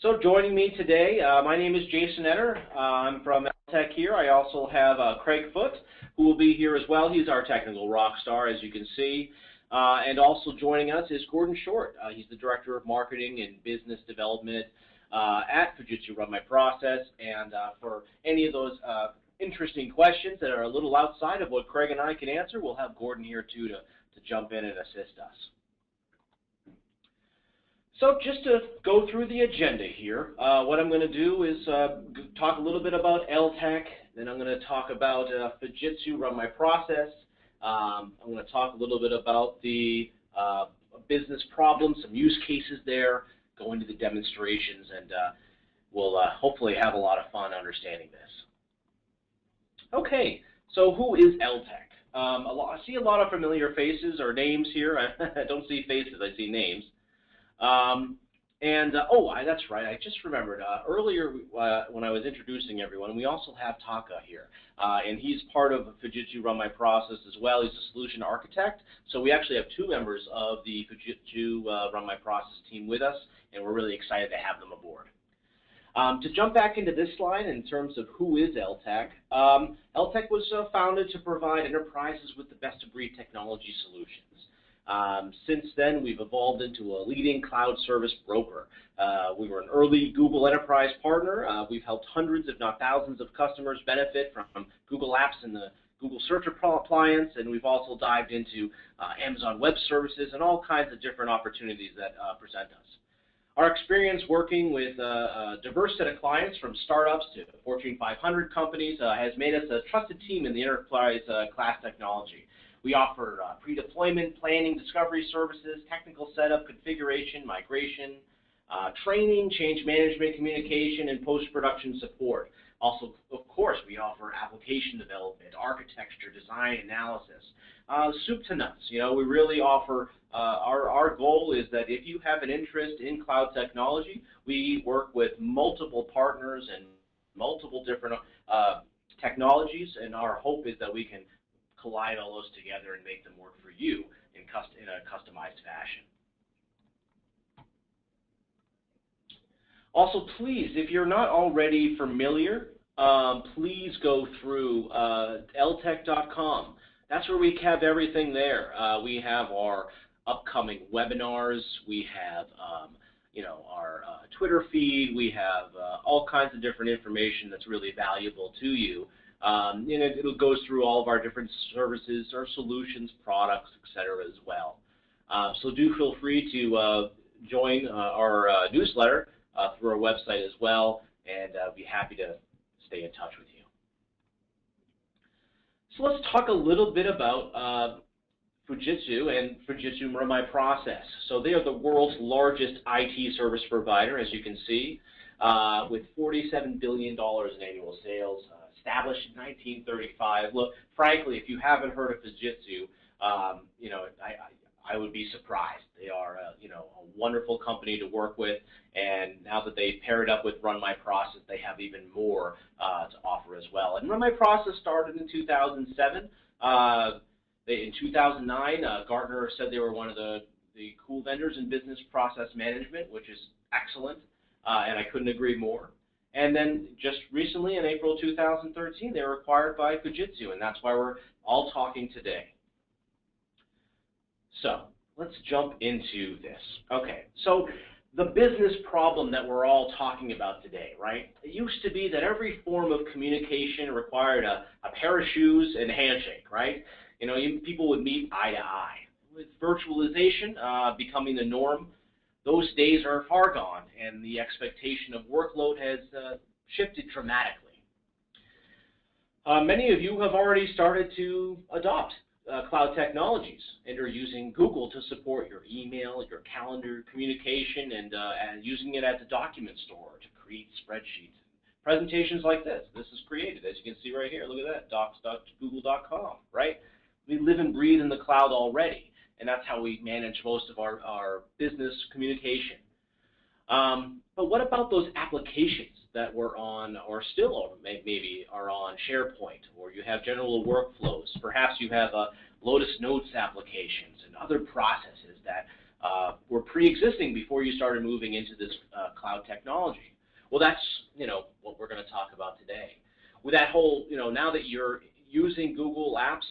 So joining me today, my name is Jason Etter. I'm from LTech here. I also have Craig Foote, who will be here as well. He's our technical rock star, as you can see. And also joining us is Gordon Short. He's the Director of Marketing and Business Development at Fujitsu Run My Process. And for any of those interesting questions that are a little outside of what Craig and I can answer, we'll have Gordon here too to jump in and assist us. So just to go through the agenda here, what I'm going to do is talk a little bit about LTech, then I'm going to talk about Fujitsu Run My Process. I'm going to talk a little bit about the business problems, some use cases there, go into the demonstrations, and we'll hopefully have a lot of fun understanding this. Okay, so who is LTech? I see a lot of familiar faces or names here. I don't see faces, I see names. That's right, I just remembered, earlier when I was introducing everyone, we also have Taka here, and he's part of Fujitsu Run My Process as well. He's a solution architect, so we actually have two members of the Fujitsu Run My Process team with us, and we're really excited to have them aboard. To jump back into this slide in terms of who is LTech, LTech was founded to provide enterprises with the best-of-breed technology solutions. Since then, we've evolved into a leading cloud service broker. We were an early Google Enterprise partner. We've helped hundreds, if not thousands, of customers benefit from Google Apps and the Google Search appliance, and we've also dived into Amazon Web Services and all kinds of different opportunities that present us. Our experience working with a diverse set of clients from startups to Fortune 500 companies has made us a trusted team in the enterprise class technology. We offer pre-deployment, planning, discovery services, technical setup, configuration, migration, training, change management, communication, and post-production support. Also, of course, we offer application development, architecture, design, analysis, soup to nuts. You know, we really offer, our goal is that if you have an interest in cloud technology, we work with multiple partners and multiple different technologies, and our hope is that we can collide all those together and make them work for you in a customized fashion. Also, please, if you're not already familiar, please go through ltech.com. That's where we have everything there. We have our upcoming webinars. We have our Twitter feed. We have all kinds of different information that's really valuable to you. And it goes through all of our different services, our solutions, products, etc. as well. So do feel free to join our newsletter through our website as well, and I'll be happy to stay in touch with you. So let's talk a little bit about Fujitsu and Fujitsu Run My Process. So they are the world's largest IT service provider, as you can see, with $47 billion in annual sales. Established in 1935. Look, frankly, if you haven't heard of Fujitsu, I would be surprised. They are, a wonderful company to work with, and now that they've paired up with Run My Process, they have even more to offer as well. And Run My Process started in 2007. In 2009, Gartner said they were one of the cool vendors in business process management, which is excellent, and I couldn't agree more. And then just recently, in April 2013, they were acquired by Fujitsu, and that's why we're all talking today. So let's jump into this. Okay, so the business problem that we're all talking about today, right? It used to be that every form of communication required a pair of shoes and a handshake, right? People would meet eye to eye. With virtualization becoming the norm, those days are far gone, and the expectation of workload has shifted dramatically. Many of you have already started to adopt cloud technologies and are using Google to support your email, your calendar communication, and using it as a document store to create spreadsheets. Presentations like this. This is created, as you can see right here. Look at that, docs.google.com, right? We live and breathe in the cloud already, and that's how we manage most of our business communication. But what about those applications that were on, or still maybe are on SharePoint, or you have general workflows? Perhaps you have Lotus Notes applications and other processes that were pre-existing before you started moving into this cloud technology. Well, that's, what we're going to talk about today. With that whole, now that you're using Google Apps,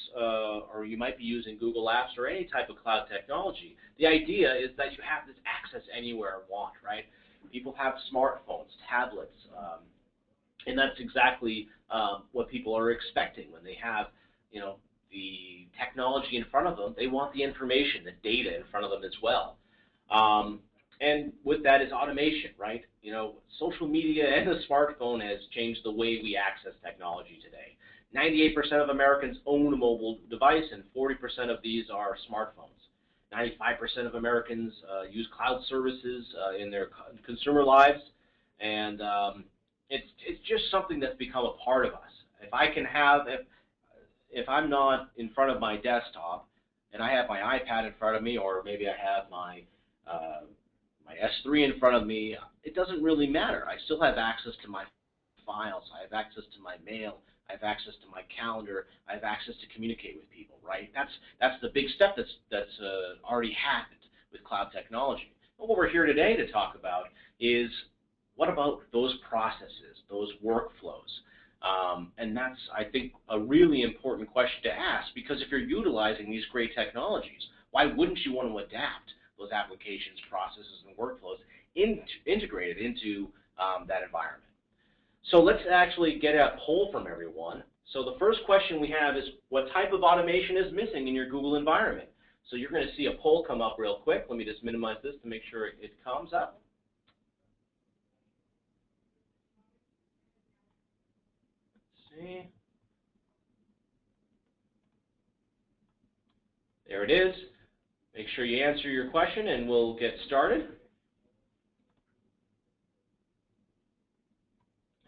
or you might be using Google Apps or any type of cloud technology, the idea is that you have this access anywhere you want, right? People have smartphones, tablets, and that's exactly what people are expecting when they have, the technology in front of them. They want the information, the data in front of them as well. And with that is automation, right? Social media and the smartphone has changed the way we access technology today. 98% of Americans own a mobile device, and 40% of these are smartphones. 95% of Americans use cloud services in their consumer lives, and it's just something that's become a part of us. If I'm not in front of my desktop and I have my iPad in front of me, or maybe I have my S3 in front of me, it doesn't really matter. I still have access to my files. I have access to my mail. I have access to my calendar. I have access to communicate with people, right? That's the big step that's already happened with cloud technology. But what we're here today to talk about is, what about those processes, those workflows? And that's, I think, a really important question to ask, because if you're utilizing these great technologies, why wouldn't you want to adapt those applications, processes, and workflows integrated into that environment? So let's actually get a poll from everyone. So the first question we have is, what type of automation is missing in your Google environment? So you're going to see a poll come up real quick. Let me just minimize this to make sure it comes up. See. There it is. Make sure you answer your question and we'll get started.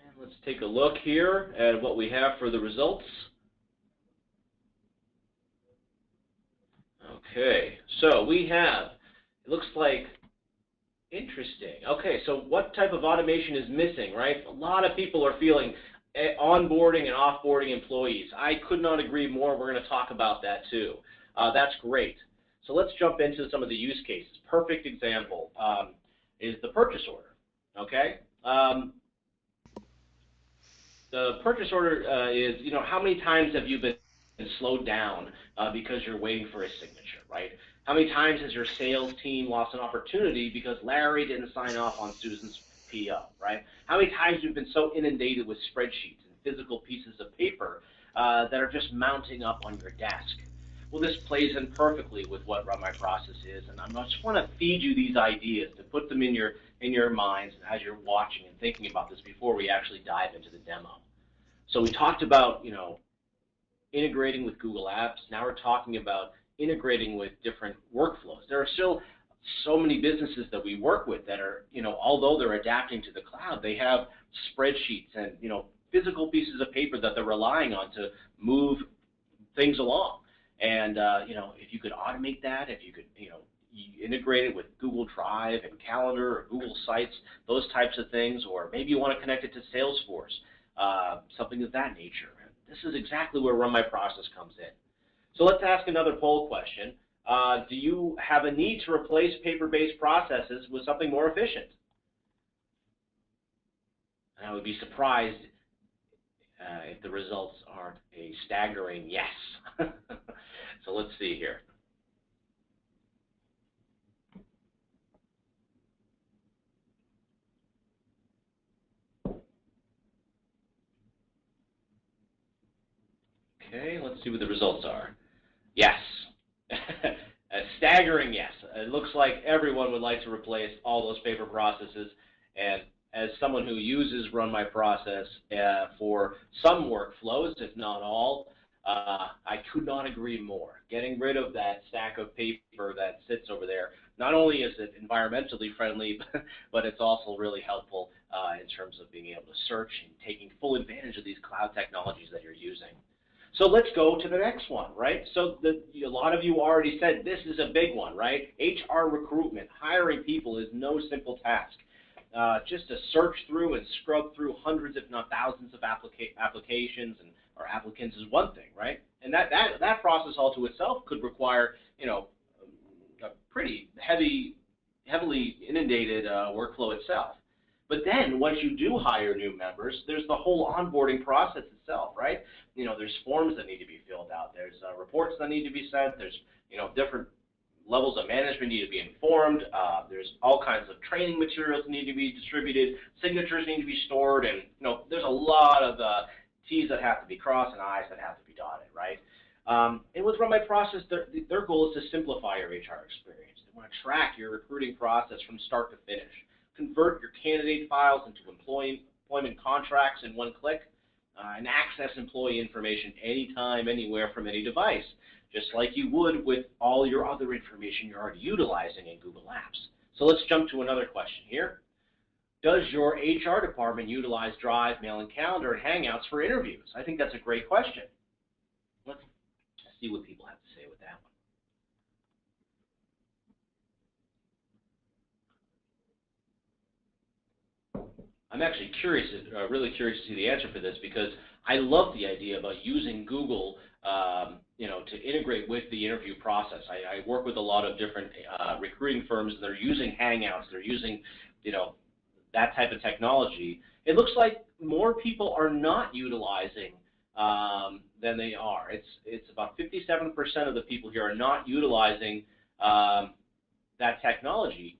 And let's take a look here at what we have for the results. Okay, so we have, it looks like, interesting. Okay, so what type of automation is missing, right? A lot of people are feeling onboarding and offboarding employees. I could not agree more. We're going to talk about that too. That's great. So let's jump into some of the use cases. Perfect example is the purchase order. Okay, the purchase order is, how many times have you been slowed down because you're waiting for a signature, right? How many times has your sales team lost an opportunity because Larry didn't sign off on Susan's PO, right? How many times you've been so inundated with spreadsheets and physical pieces of paper that are just mounting up on your desk? Well, this plays in perfectly with what Run My Process is, and I just want to feed you these ideas to put them in your minds as you're watching and thinking about this before we actually dive into the demo. So we talked about, integrating with Google Apps. Now we're talking about integrating with different workflows. There are still so many businesses that we work with that are, although they're adapting to the cloud, they have spreadsheets and, physical pieces of paper that they're relying on to move things along. And, if you could automate that, if you could, integrate it with Google Drive and Calendar or Google Sites, those types of things, or maybe you want to connect it to Salesforce, something of that nature. This is exactly where Run My Process comes in. So let's ask another poll question. Do you have a need to replace paper-based processes with something more efficient? And I would be surprised if the results aren't a staggering yes. So let's see here. Okay, let's see what the results are. Yes. A staggering yes. It looks like everyone would like to replace all those paper processes, and as someone who uses Run My Process for some workflows, if not all, I could not agree more. Getting rid of that stack of paper that sits over there, not only is it environmentally friendly, but it's also really helpful in terms of being able to search and taking full advantage of these cloud technologies that you're using. So let's go to the next one, right? So a lot of you already said this is a big one, right? HR recruitment, hiring people is no simple task. Just to search through and scrub through hundreds, if not thousands, of applications or applicants is one thing, right? And that process all to itself could require, a pretty heavily inundated workflow itself. But then once you do hire new members, there's the whole onboarding process itself, right? There's forms that need to be filled out. There's reports that need to be sent. There's, different levels of management need to be informed. There's all kinds of training materials that need to be distributed. Signatures need to be stored. And, there's a lot of T's that have to be crossed and I's that have to be dotted, right? And with Run My Process, their goal is to simplify your HR experience. They want to track your recruiting process from start to finish, convert your candidate files into employment contracts in one click, and access employee information anytime, anywhere from any device, just like you would with all your other information you're already utilizing in Google Apps. So let's jump to another question here. Does your HR department utilize Drive, Mail, and Calendar and Hangouts for interviews? I think that's a great question. Let's see what people have to say with that one. I'm actually curious, really curious to see the answer for this, because I love the idea about using Google, to integrate with the interview process. I work with a lot of different recruiting firms that are using Hangouts. They're using, that type of technology. It looks like more people are not utilizing than they are. It's about 57% of the people here are not utilizing that technology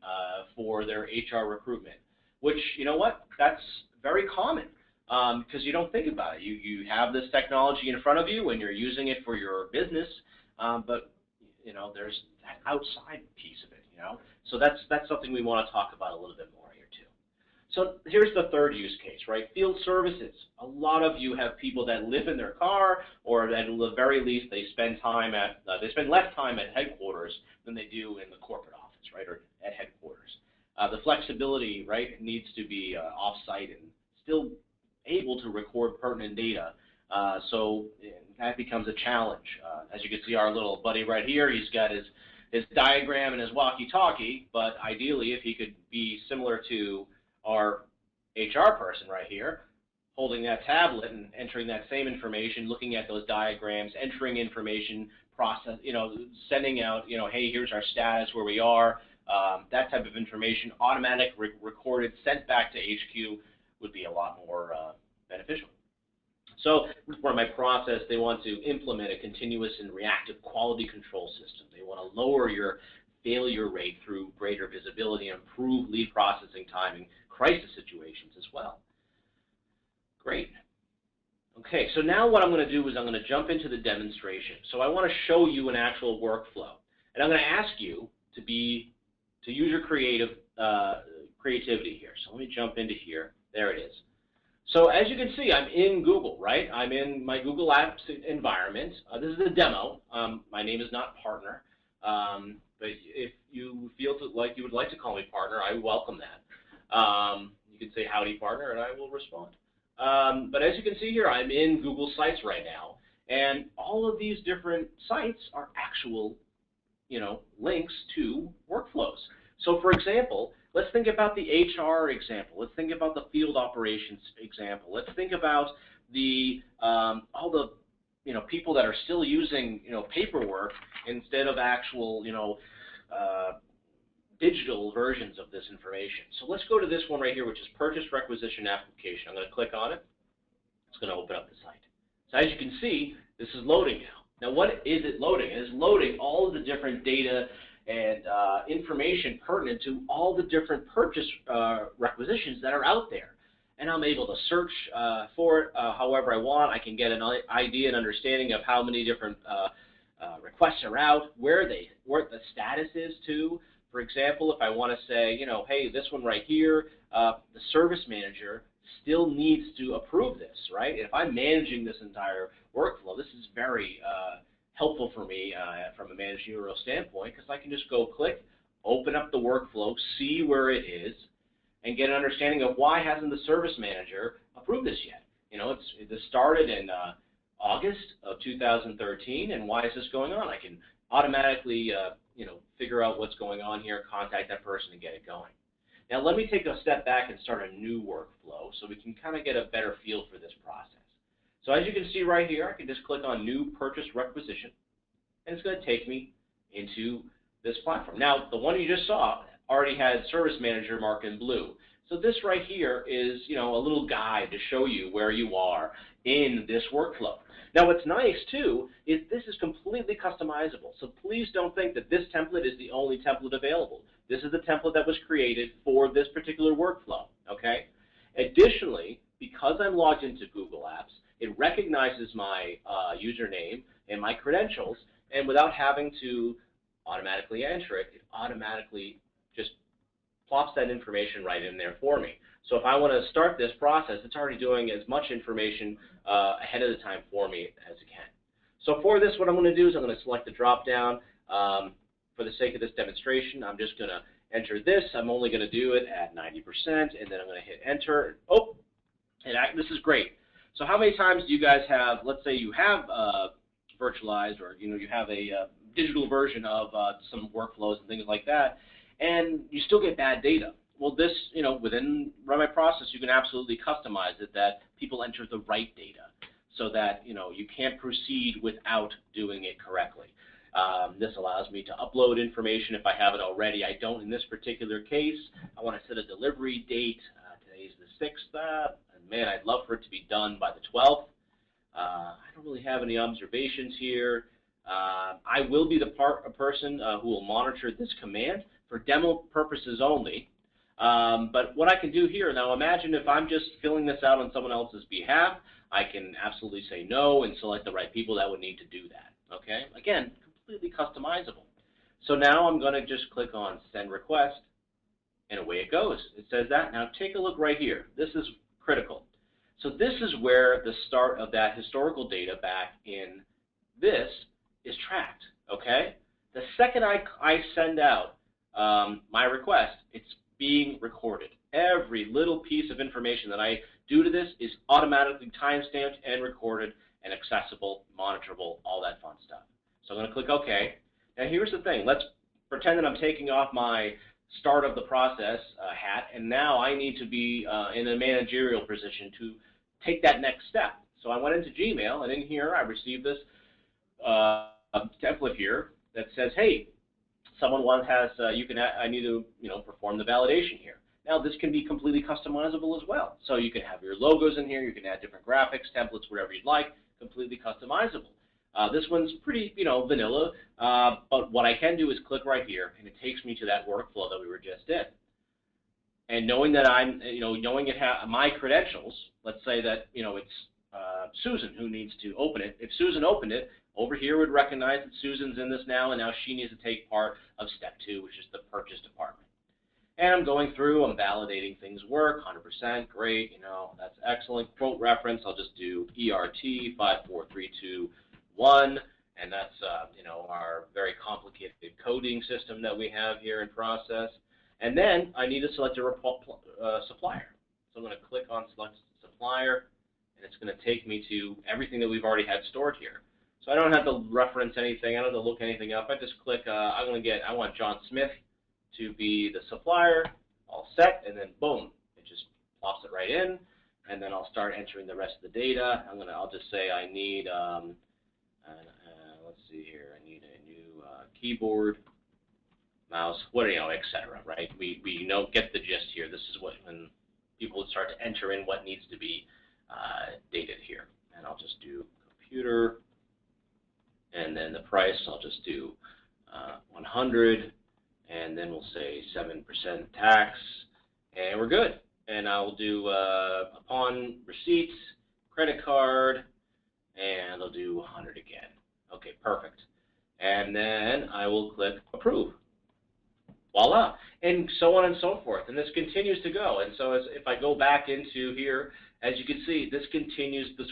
for their HR recruitment. Which, you know what, that's very common because you don't think about it. You have this technology in front of you and you're using it for your business, but, there's that outside piece of it, So that's something we want to talk about a little bit more here too. So here's the third use case, right? Field services. A lot of you have people that live in their car, or at the very least they spend less time at headquarters than they do in the corporate office, right, or at headquarters. The flexibility, right, needs to be off-site and still able to record pertinent data. So that becomes a challenge. As you can see, our little buddy right here, he's got his diagram and his walkie-talkie, but ideally if he could be similar to our HR person right here, holding that tablet and entering that same information, looking at those diagrams, entering information, process, sending out, hey, here's our status, where we are, that type of information, automatic, recorded, sent back to HQ would be a lot more beneficial. So for my process, they want to implement a continuous and reactive quality control system. They want to lower your failure rate through greater visibility and improve lead processing time in crisis situations as well. Great. Okay, so now what I'm going to do is I'm going to jump into the demonstration. So I want to show you an actual workflow, and I'm going to ask you to use your creativity here. So let me jump into here. There it is. So as you can see, I'm in Google, right? I'm in my Google Apps environment. This is a demo. My name is not Partner, but if you feel like you would like to call me Partner, I welcome that. You can say howdy, Partner, and I will respond. But as you can see here, I'm in Google Sites right now, and all of these different sites are actual, links to workflows. So for example, let's think about the HR example. Let's think about the field operations example. Let's think about the all the people that are still using paperwork instead of actual digital versions of this information. So let's go to this one right here, which is Purchase Requisition Application. I'm going to click on it. It's going to open up the site. So as you can see, this is loading now. Now what is it loading? It is loading all of the different data and information pertinent to all the different purchase requisitions that are out there. And I'm able to search for it however I want. I can get an idea and understanding of how many different requests are out, where the status is too. For example, if I want to say, hey, this one right here, the service manager still needs to approve this, right? If I'm managing this entire workflow, this is very helpful for me from a managerial standpoint, because I can just go click, open up the workflow, see where it is, and get an understanding of why hasn't the service manager approved this yet. This started in August of 2013, and why is this going on? I can automatically figure out what's going on here, contact that person, and get it going. Now let me take a step back and start a new workflow so we can kind of get a better feel for this process. So as you can see right here, I can just click on New Purchase Requisition, and it's going to take me into this platform. Now, the one you just saw already had Service Manager marked in blue. So this right here is, a little guide to show you where you are in this workflow. Now, what's nice, too, is this is completely customizable. So please don't think that this template is the only template available. This is the template that was created for this particular workflow, okay? Additionally, because I'm logged into Google Apps, it recognizes my username and my credentials, and without having to automatically enter it, it automatically just plops that information right in there for me. So if I want to start this process, it's already doing as much information ahead of the time for me as it can. So for this, what I'm going to do is I'm going to select the drop-down. For the sake of this demonstration, I'm just going to enter this. I'm only going to do it at 90%, and then I'm going to hit enter. Oh, and this is great. So how many times do you guys have, let's say you have virtualized, or you have a digital version of some workflows and things like that, and you still get bad data? Well, this, within Run My Process, you can absolutely customize it that people enter the right data so that, you can't proceed without doing it correctly. This allows me to upload information if I have it already. I don't in this particular case. I want to set a delivery date. Today's the 6th. And man, I'd love for it to be done by the 12th. I don't really have any observations here. I will be the person who will monitor this command for demo purposes only. But what I can do here, now imagine if I'm just filling this out on someone else's behalf, I can absolutely say no and select the right people that would need to do that. Okay? Again, completely customizable. So now I'm going to just click on Send Request, and away it goes. It says that. Now take a look right here. This is critical. So this is where the start of that historical data back in this is tracked. Okay? The second I send out my request, it's being recorded. Every little piece of information that I do to this is automatically timestamped and recorded and accessible, monitorable, all that fun stuff. So I'm going to click OK. Now here's the thing. Let's pretend that I'm taking off my start of the process hat, and now I need to be in a managerial position to take that next step. So I went into Gmail, and in here I received this template here that says, hey, someone I need to perform the validation here. Now this can be completely customizable as well. So you can have your logos in here, you can add different graphics, templates, whatever you'd like, completely customizable. This one's pretty, vanilla, but what I can do is click right here, and it takes me to that workflow that we were just in. And knowing that I'm, knowing it my credentials, let's say that, it's Susan who needs to open it. If Susan opened it, over here would recognize that Susan's in this now, and now she needs to take part of step 2, which is the purchase department. And I'm going through, I'm validating things work, 100%, great, that's excellent. Quote reference, I'll just do ERT 54321, and that's, our very complicated coding system that we have here in process. And then I need to select a supplier. So I'm going to click on Select Supplier, and it's going to take me to everything that we've already had stored here. So I don't have to reference anything. I don't have to look anything up. I just click, I want John Smith to be the supplier, all set, and then boom, it just plops it right in, and then I'll start entering the rest of the data. I'll just say I need, let's see here, I need a new keyboard, mouse, etc. Right? We get the gist here. This is when people would start to enter in what needs to be dated here, and I'll just do computer, and then the price I'll just do 100. And then we'll say 7% tax, and we're good. And I'll do upon receipts, credit card, and I'll do 100 again. Okay, perfect. And then I will click approve. Voila, and so on and so forth. And this continues to go. And so if I go back into here, as you can see, this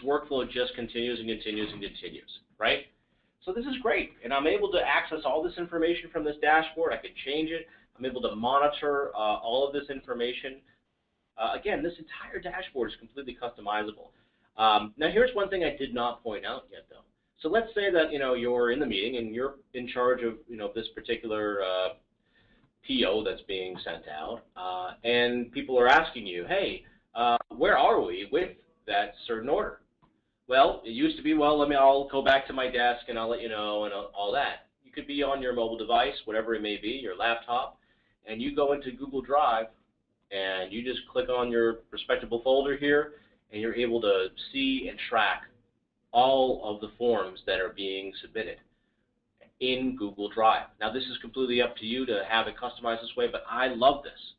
workflow just continues and continues and continues, right? So this is great, and I'm able to access all this information from this dashboard. I can change it. I'm able to monitor all of this information. Again, this entire dashboard is completely customizable. Now, here's one thing I did not point out yet, though. So let's say that you're in the meeting and you're in charge of this particular PO that's being sent out, and people are asking you, hey, where are we with that certain order? Well, it used to be, well, I'll go back to my desk and I'll let you know and all that. You could be on your mobile device, whatever it may be, your laptop, and you go into Google Drive and you just click on your respectable folder here, and you're able to see and track all of the forms that are being submitted in Google Drive. Now, this is completely up to you to have it customized this way, but I love this.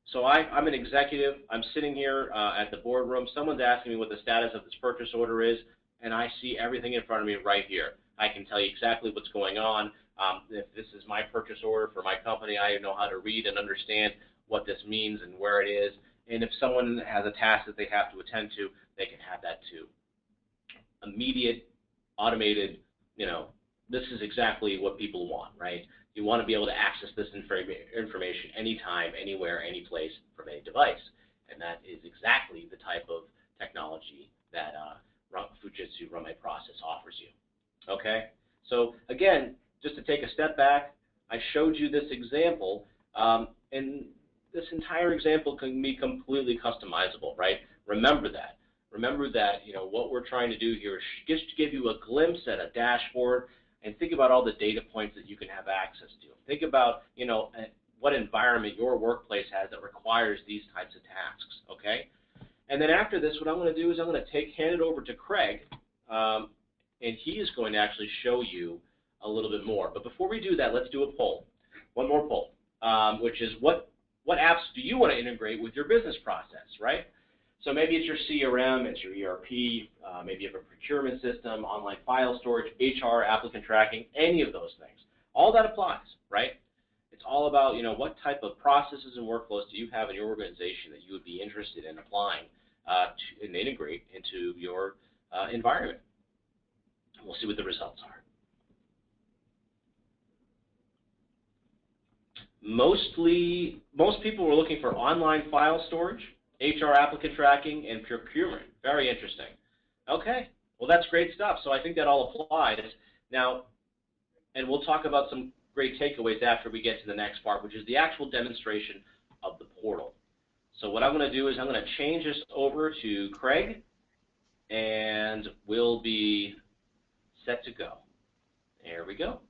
So I'm an executive. I'm sitting here at the boardroom. Someone's asking me what the status of this purchase order is, and I see everything in front of me right here. I can tell you exactly what's going on. If this is my purchase order for my company, I know how to read and understand what this means and where it is. And if someone has a task that they have to attend to, they can have that too. Immediate, automated, this is exactly what people want, right? You want to be able to access this information anytime, anywhere, any place from any device. And that is exactly the type of technology that Fujitsu Run My Process offers you. Okay? So again, just to take a step back, I showed you this example, and this entire example can be completely customizable, right? Remember that. Remember that, what we're trying to do here is just to give you a glimpse at a dashboard, and think about all the data points that you can have access to. Think about, what environment your workplace has that requires these types of tasks, okay? And then after this, what I'm going to do is I'm going to hand it over to Craig, and he is going to actually show you a little bit more. But before we do that, let's do a poll, one more poll, which is what apps do you want to integrate with your business process, right? So maybe it's your CRM, it's your ERP, maybe you have a procurement system, online file storage, HR, applicant tracking, any of those things. All that applies, right? It's all about, what type of processes and workflows do you have in your organization that you would be interested in applying and integrate into your environment. And we'll see what the results are. Most people were looking for online file storage, HR applicant tracking, and procurement. Very interesting. Okay, well, that's great stuff. So I think that all applies. Now, and we'll talk about some great takeaways after we get to the next part, which is the actual demonstration of the portal. So what I'm going to do is I'm going to change this over to Craig, and we'll be set to go. There we go.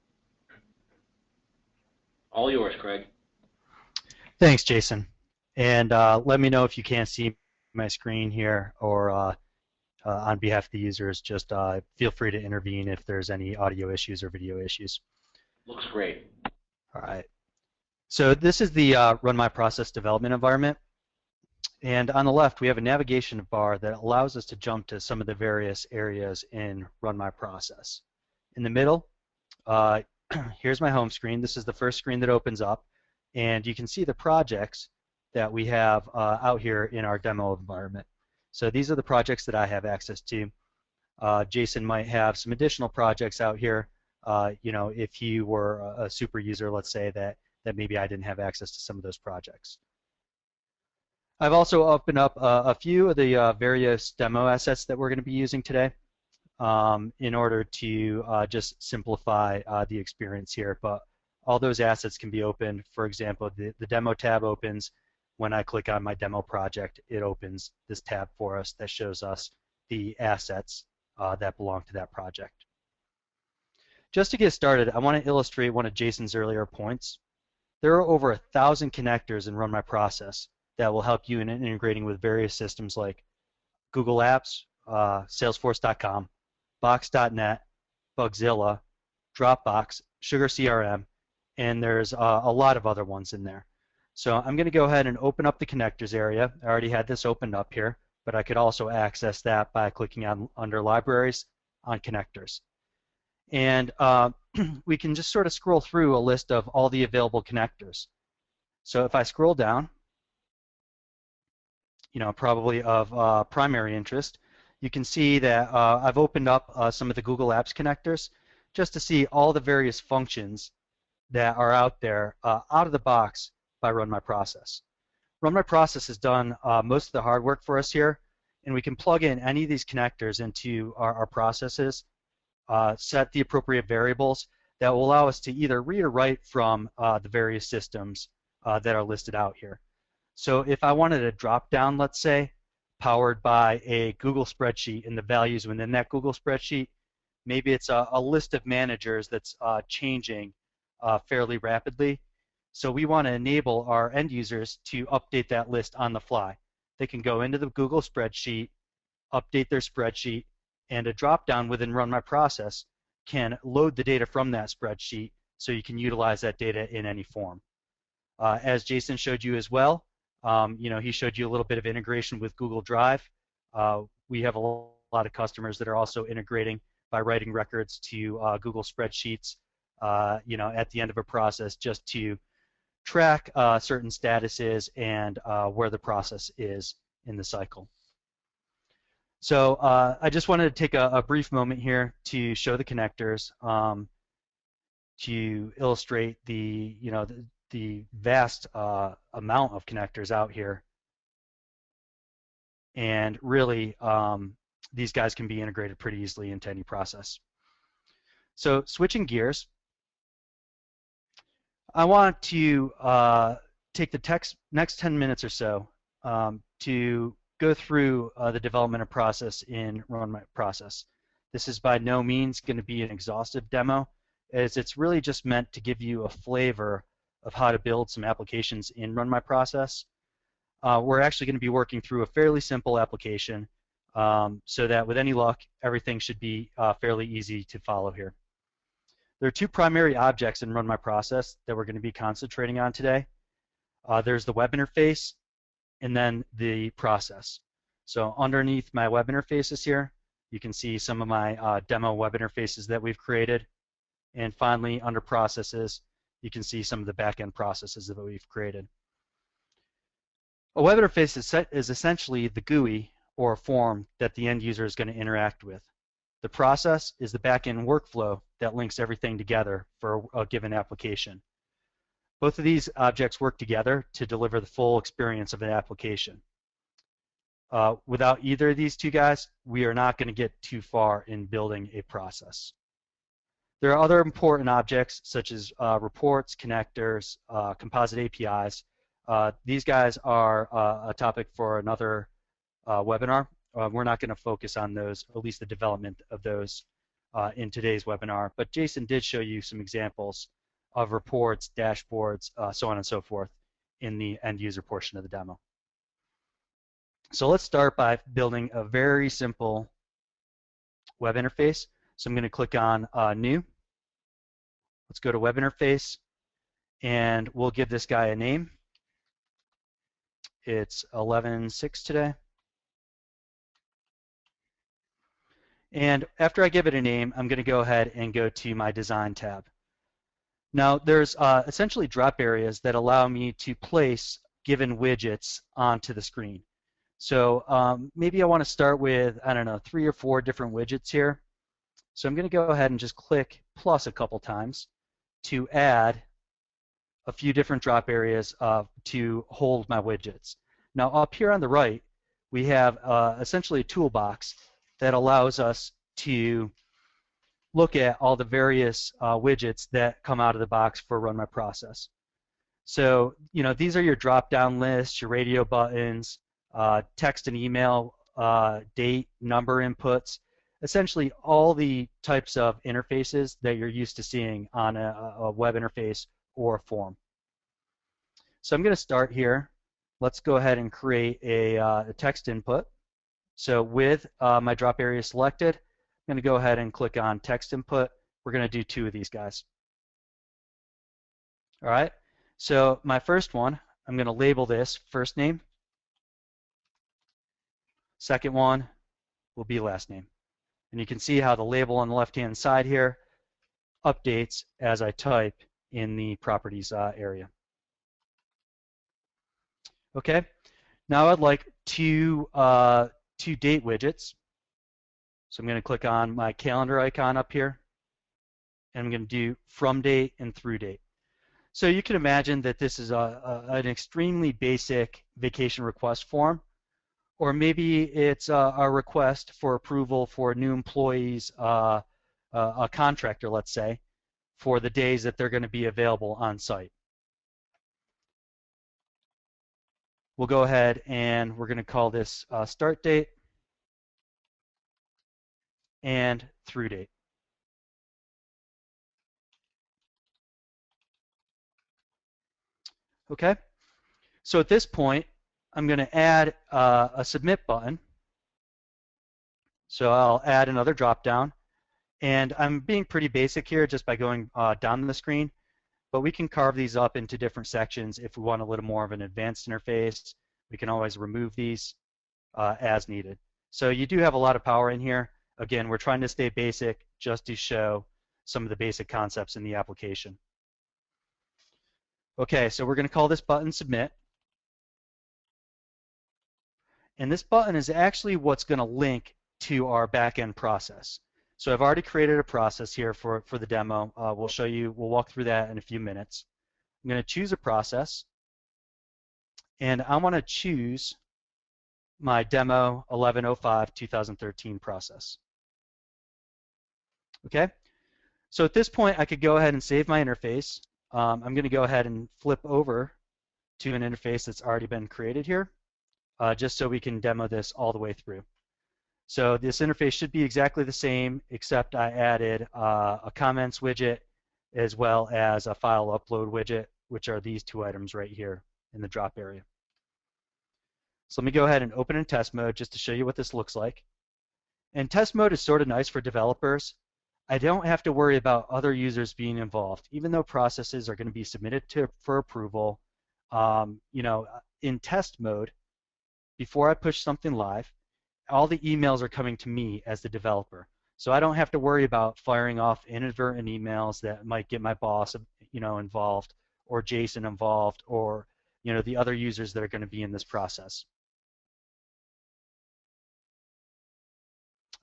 All yours, Craig. Thanks, Jason. And let me know if you can't see my screen here, or on behalf of the users, just feel free to intervene if there's any audio issues or video issues. Looks great. All right. So this is the Run My Process development environment. And on the left, we have a navigation bar that allows us to jump to some of the various areas in Run My Process. In the middle, here's my home screen. This is the first screen that opens up. And you can see the projects that we have out here in our demo environment. So these are the projects that I have access to. Jason might have some additional projects out here. If you were a super user, let's say that maybe I didn't have access to some of those projects. I've also opened up a few of the various demo assets that we're going to be using today in order to just simplify the experience here. But all those assets can be opened. For example, the demo tab opens. When I click on my demo project, it opens this tab for us that shows us the assets that belong to that project. Just to get started, I want to illustrate one of Jason's earlier points. There are over 1,000 connectors in Run My Process that will help you in integrating with various systems like Google Apps, Salesforce.com, Box.net, Bugzilla, Dropbox, Sugar CRM, and there's a lot of other ones in there. So I'm going to go ahead and open up the connectors area. I already had this opened up here, but I could also access that by clicking on under Libraries on Connectors. And we can just sort of scroll through a list of all the available connectors. So if I scroll down, probably of primary interest, you can see that I've opened up some of the Google Apps connectors just to see all the various functions that are out there out of the box by Run My Process. Run My Process has done most of the hard work for us here, and we can plug in any of these connectors into our processes, set the appropriate variables that will allow us to either read or write from the various systems that are listed out here. So if I wanted a drop-down, let's say, powered by a Google spreadsheet and the values within that Google spreadsheet, Maybe it's a list of managers that's changing fairly rapidly. So we want to enable our end users to update that list on the fly. They can go into the Google spreadsheet, update their spreadsheet, and a drop-down within Run My Process can load the data from that spreadsheet so you can utilize that data in any form. As Jason showed you as well, he showed you a little bit of integration with Google Drive. We have a lot of customers that are also integrating by writing records to Google spreadsheets, at the end of a process, just to track certain statuses and where the process is in the cycle. So I just wanted to take a brief moment here to show the connectors, to illustrate the vast amount of connectors out here. And really, these guys can be integrated pretty easily into any process. So switching gears, I want to take the next 10 minutes or so to go through the development of process in Run My Process. This is by no means going to be an exhaustive demo, as it's really just meant to give you a flavor of how to build some applications in Run My Process. We're actually going to be working through a fairly simple application so that with any luck, everything should be fairly easy to follow here. There are two primary objects in Run My Process that we're going to be concentrating on today. There's the web interface and then the process. So underneath my web interfaces here, you can see some of my demo web interfaces that we've created. And finally, under processes, you can see some of the back-end processes that we've created. A web interface is essentially the GUI or form that the end user is going to interact with. The process is the back-end workflow that links everything together for a given application. Both of these objects work together to deliver the full experience of an application. Without either of these two guys, we are not going to get too far in building a process. There are other important objects such as reports, connectors, composite APIs. These guys are a topic for another webinar. We're not going to focus on those, at least the development of those in today's webinar. But Jason did show you some examples of reports, dashboards, so on and so forth in the end user portion of the demo. So let's start by building a very simple web interface. So I'm going to click on New. Let's go to Web Interface, and we'll give this guy a name. It's 11.6 today. And after I give it a name, I'm going to go ahead and go to my Design tab. Now, there's essentially drop areas that allow me to place given widgets onto the screen. So maybe I want to start with, I don't know, 3 or 4 different widgets here. So I'm going to go ahead and just click plus a couple times to add a few different drop areas to hold my widgets. Now up here on the right, we have essentially a toolbox that allows us to look at all the various widgets that come out of the box for Run My Process. So, these are your drop-down lists, your radio buttons, text and email, date, number inputs, essentially all the types of interfaces that you're used to seeing on a web interface or a form. So I'm going to start here. Let's go ahead and create a text input. So with my drop area selected, I'm going to go ahead and click on text input. We're going to do 2 of these guys. All right. So my first one, I'm going to label this first name. Second one will be last name. And you can see how the label on the left-hand side here updates as I type in the properties area. Okay. Now I'd like two date widgets. So I'm going to click on my calendar icon up here, and I'm going to do from date and through date. So you can imagine that this is an extremely basic vacation request form, or maybe it's a request for approval for new employees, a contractor, let's say, for the days that they're going to be available on site. We'll go ahead and we're going to call this start date and through date. Okay, so at this point, I'm going to add a submit button. So I'll add another drop-down, and I'm being pretty basic here just by going down the screen, but we can carve these up into different sections if we want a little more of an advanced interface. We can always remove these as needed. So you do have a lot of power in here. Again, we're trying to stay basic just to show some of the basic concepts in the application. Okay, so we're going to call this button Submit. And this button is actually what's going to link to our back-end process. So I've already created a process here for the demo. We'll walk through that in a few minutes. I'm going to choose a process, and I want to choose my demo 1105-2013 process. Okay, so at this point I could go ahead and save my interface. I'm going to go ahead and flip over to an interface that's already been created here, just so we can demo this all the way through. So this interface should be exactly the same, except I added a comments widget as well as a file upload widget, which are these two items right here in the drop area. So let me go ahead and open in test mode just to show you what this looks like. And test mode is sort of nice for developers. I don't have to worry about other users being involved, even though processes are going to be submitted for approval. In test mode, before I push something live, all the emails are coming to me as the developer. So I don't have to worry about firing off inadvertent emails that might get my boss, involved, or Jason involved, or the other users that are going to be in this process.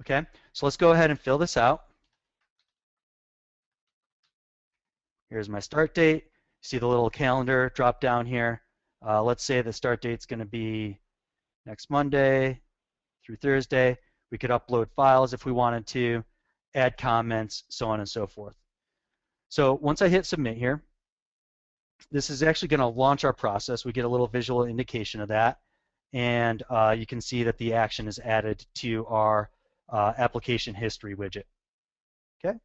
Okay, so let's go ahead and fill this out. Here's my start date. See the little calendar drop down here. Let's say the start date's going to be next Monday through Thursday. We could upload files if we wanted to, add comments, so on and so forth. So once I hit submit here, this is actually going to launch our process. We get a little visual indication of that, and you can see that the action is added to our application history widget. Okay,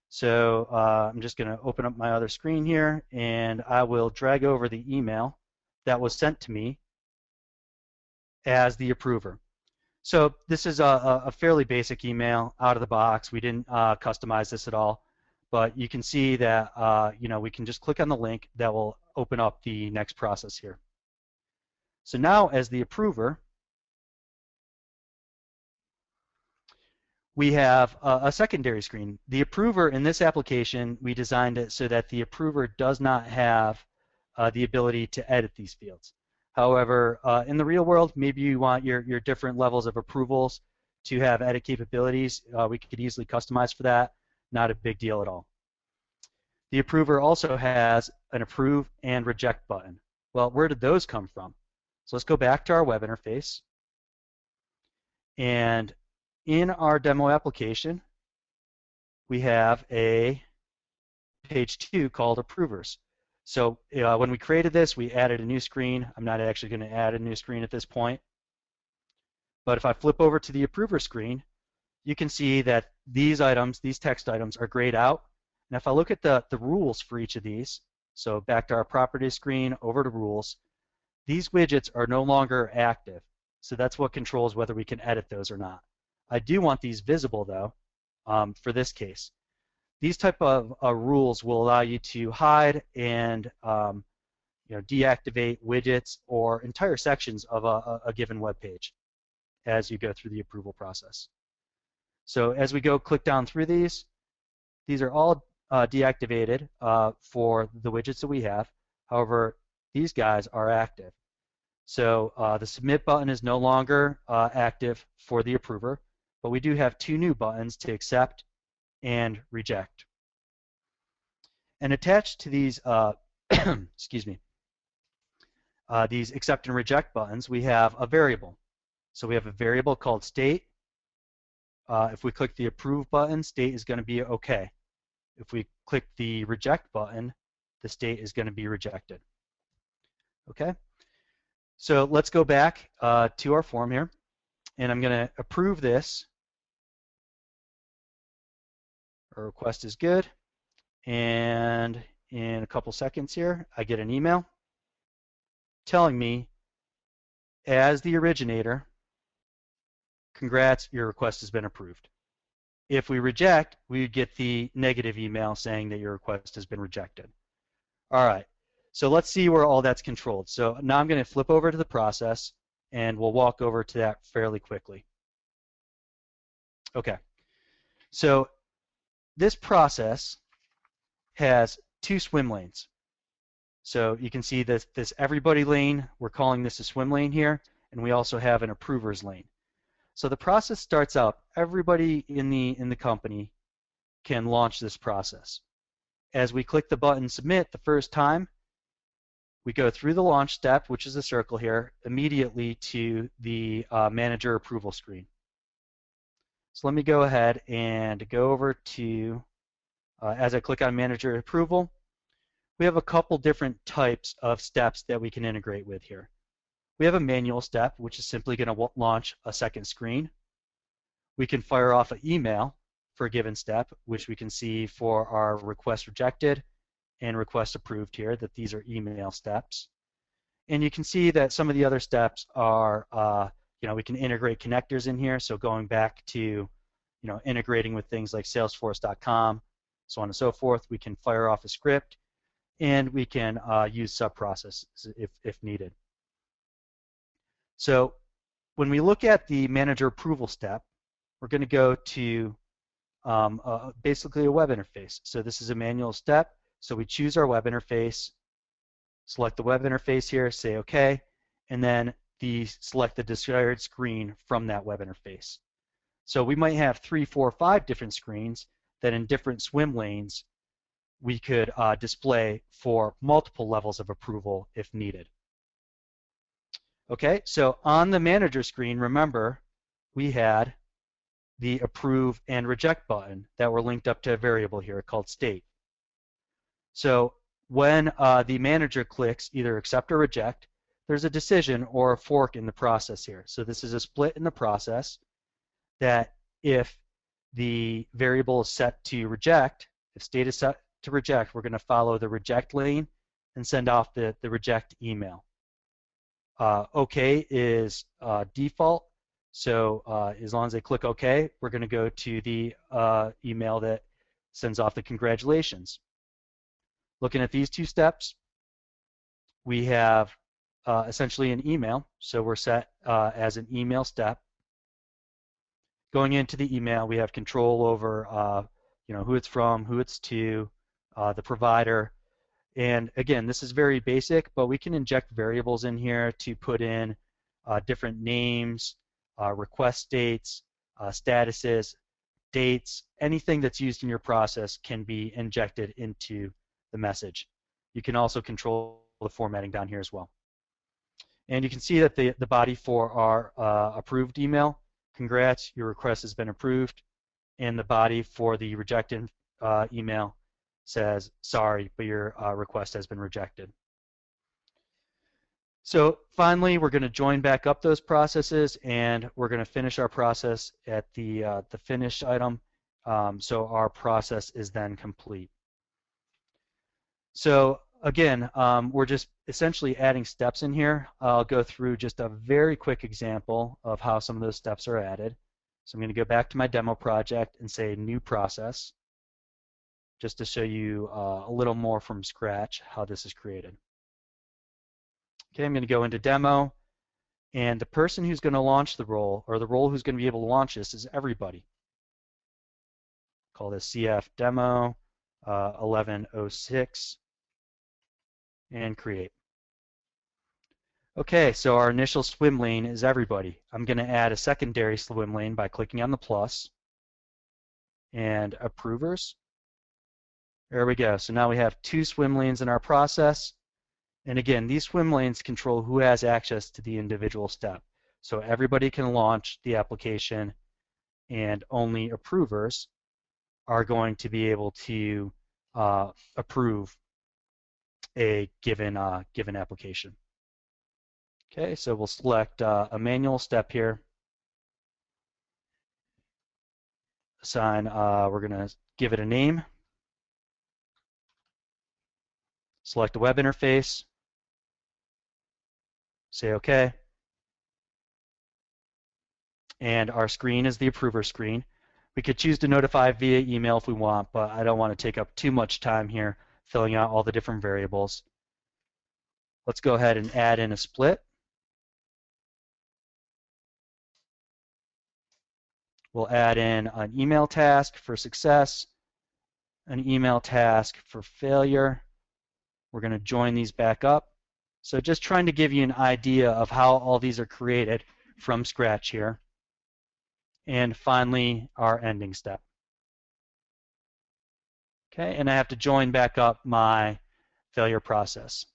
so I'm just going to open up my other screen here, and I will drag over the email that was sent to me as the approver. So this is a fairly basic email out of the box. We didn't customize this at all, but you can see that we can just click on the link that will open up the next process here. So now, as the approver, we have a secondary screen. The approver in this application, we designed it so that the approver does not have the ability to edit these fields. However, in the real world, maybe you want your different levels of approvals to have edit capabilities. We could easily customize for that. Not a big deal at all. The approver also has an approve and reject button. Well, where did those come from? So let's go back to our web interface. And in our demo application, we have a page 2 called approvers. So when we created this, we added a new screen. I'm not actually going to add a new screen at this point. But if I flip over to the approver screen, you can see that these items, these text items, are grayed out. And if I look at the rules for each of these, so back to our properties screen, over to rules, these widgets are no longer active. So that's what controls whether we can edit those or not. I do want these visible, though, for this case. These type of rules will allow you to hide and deactivate widgets or entire sections of a given web page as you go through the approval process. So as we go click down through these are all deactivated for the widgets that we have. However, these guys are active. So the submit button is no longer active for the approver, but we do have 2 new buttons to accept and reject. And attached to these, excuse me, these accept and reject buttons, we have a variable. So we have a variable called state. If we click the approve button, state is going to be okay. If we click the reject button, the state is going to be rejected. Okay? So let's go back to our form here, and I'm going to approve this. Our request is good, and in a couple seconds here, I get an email. telling me, as the originator, congrats, your request has been approved. If we reject, we would get the negative email saying that your request has been rejected. All right, so let's see where all that's controlled. So now I'm going to flip over to the process, and we'll walk over to that fairly quickly. Okay, so this process has two swim lanes. So you can see this everybody lane, we're calling this a swim lane here, and we also have an approvers lane. So the process starts out, everybody in the company can launch this process. As we click the button submit the first time, we go through the launch step, which is a circle here, immediately to the manager approval screen. So let me go ahead and go over to, as I click on manager approval, we have a couple different types of steps that we can integrate with here. We have a manual step, which is simply going to launch a second screen. We can fire off an email for a given step, which we can see for our request rejected and request approved here, that these are email steps. And you can see that some of the other steps are, we can integrate connectors in here, so going back to, integrating with things like Salesforce.com, so on and so forth. We can fire off a script, and we can use sub-processes if needed. So when we look at the manager approval step, we're going to go to basically a web interface. So this is a manual step. So we choose our web interface, select the web interface here, say OK, and then select the desired screen from that web interface. So we might have 3, 4, 5 different screens that in different swim lanes we could display for multiple levels of approval if needed. Okay, so on the manager screen, remember, we had the approve and reject button that were linked up to a variable here called state. So when the manager clicks either accept or reject, there's a decision or a fork in the process here. So this is a split in the process that if the variable is set to reject, if state is set to reject, we're going to follow the reject lane and send off the reject email. OK is default, so as long as they click OK, we're going to go to the email that sends off the congratulations. Looking at these two steps, we have essentially an email, so we're set as an email step. Going into the email, we have control over who it's from, who it's to, the provider. And again, this is very basic, but we can inject variables in here to put in different names, request dates, statuses, dates, anything that's used in your process can be injected into the message. You can also control the formatting down here as well. And you can see that the body for our approved email, congrats, your request has been approved, and the body for the rejected email says, sorry, but your request has been rejected. So finally, we're going to join back up those processes, and we're going to finish our process at the finished item, so our process is then complete. So again, we're just essentially adding steps in here. I'll go through just a very quick example of how some of those steps are added. So I'm going to go back to my demo project and say new process, just to show you a little more from scratch how this is created. Okay, I'm going to go into demo, and the person who's going to launch the role, or the role who's going to be able to launch this, is everybody. Call this CF demo 1106 and create. Okay, so our initial swim lane is everybody. I'm going to add a secondary swim lane by clicking on the plus and approvers. There we go. So now we have 2 swim lanes in our process. And again, these swim lanes control who has access to the individual step. So everybody can launch the application, and only approvers are going to be able to approve a given application. Okay, so we'll select a manual step here. Assign, we're going to give it a name. Select a web interface. Say OK. And our screen is the approver screen. We could choose to notify via email if we want, but I don't want to take up too much time here filling out all the different variables. Let's go ahead and add in a split. We'll add in an email task for success, an email task for failure. We're going to join these back up. So just trying to give you an idea of how all these are created from scratch here. And finally, our ending step. Okay, and I have to join back up my failure process.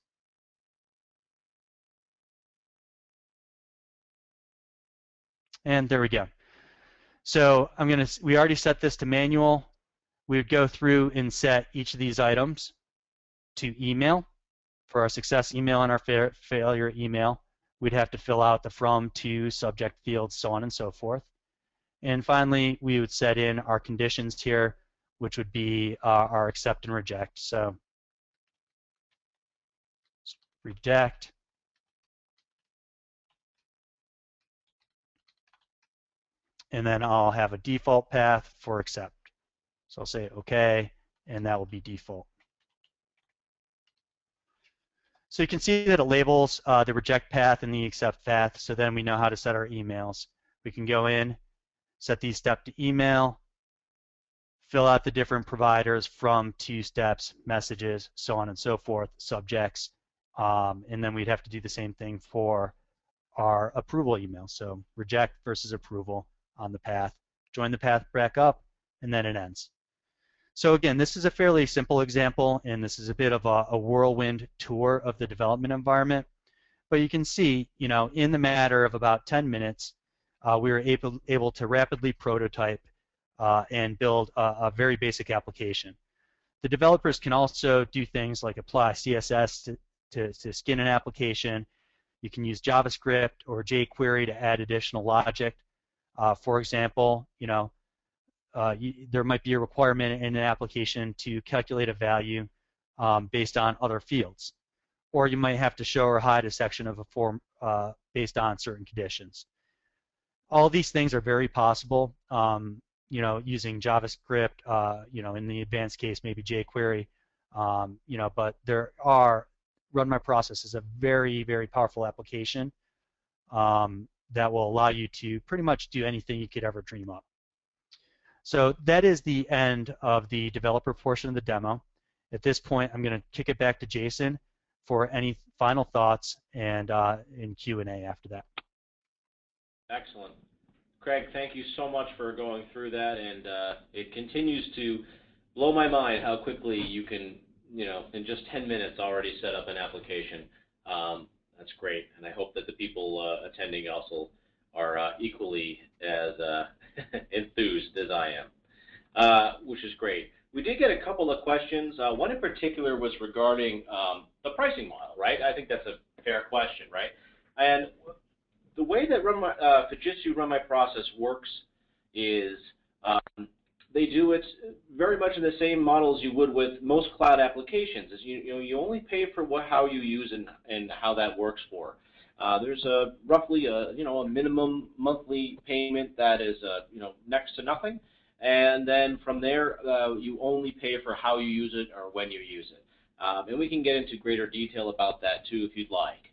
And there we go. So we already set this to manual. We would go through and set each of these items to email for our success email and our failure email. We'd have to fill out the from, to, subject fields, so on and so forth. And finally, we would set in our conditions here, which would be our accept and reject. So reject. And then I'll have a default path for accept. So I'll say OK, and that will be default. So you can see that it labels the reject path and the accept path, so then we know how to set our emails. We can go in, set these steps to email, fill out the different providers from, to, steps, messages, so on and so forth, subjects, and then we'd have to do the same thing for our approval email. So reject versus approval on the path, join the path back up, and then it ends. So again, this is a fairly simple example, and this is a bit of a whirlwind tour of the development environment. But you can see, in the matter of about 10 minutes, we were able to rapidly prototype and build a very basic application. The developers can also do things like apply CSS to skin an application. You can use JavaScript or jQuery to add additional logic. For example, there might be a requirement in an application to calculate a value based on other fields. Or you might have to show or hide a section of a form based on certain conditions. All these things are very possible, using JavaScript, in the advanced case, maybe jQuery, but Run My Process is a very, very powerful application that will allow you to pretty much do anything you could ever dream up. So that is the end of the developer portion of the demo. At this point, I'm going to kick it back to Jason for any final thoughts and in Q&A after that. Excellent. Craig, thank you so much for going through that, and it continues to blow my mind how quickly you can, in just 10 minutes already set up an application. That's great, and I hope that the people attending also are equally as enthused as I am, which is great. We did get a couple of questions. One in particular was regarding the pricing model, right? I think that's a fair question, right? And the way that Fujitsu Run My Process works is they do it very much in the same model as you would with most cloud applications. Is you only pay for how you use and how that works for. There's roughly a minimum monthly payment that is next to nothing, and then from there you only pay for how you use it or when you use it. And we can get into greater detail about that too if you'd like.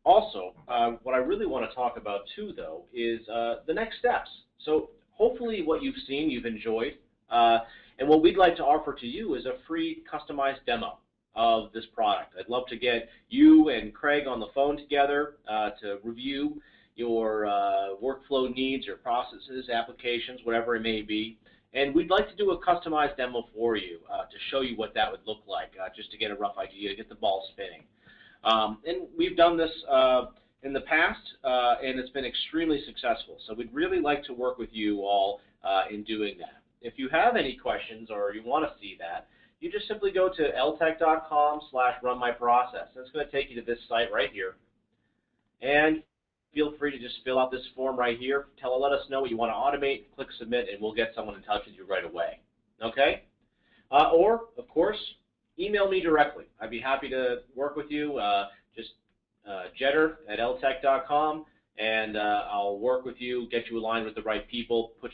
Also, what I really want to talk about too, though, is the next steps. So hopefully what you've seen, you've enjoyed, and what we'd like to offer to you is a free customized demo of this product. I'd love to get you and Craig on the phone together to review your workflow needs, your processes, applications, whatever it may be. And we'd like to do a customized demo for you to show you what that would look like, just to get a rough idea, to get the ball spinning. And we've done this in the past, and it's been extremely successful. So we'd really like to work with you all in doing that. If you have any questions or you want to see that, you just simply go to ltech.com/runmyprocess. That's going to take you to this site right here. And feel free to just fill out this form right here. Let us know what you want to automate, click submit, and we'll get someone in touch with you right away. Okay? Or, of course, email me directly. I'd be happy to work with you. Just Jetter at ltech.com, and I'll work with you, get you aligned with the right people, put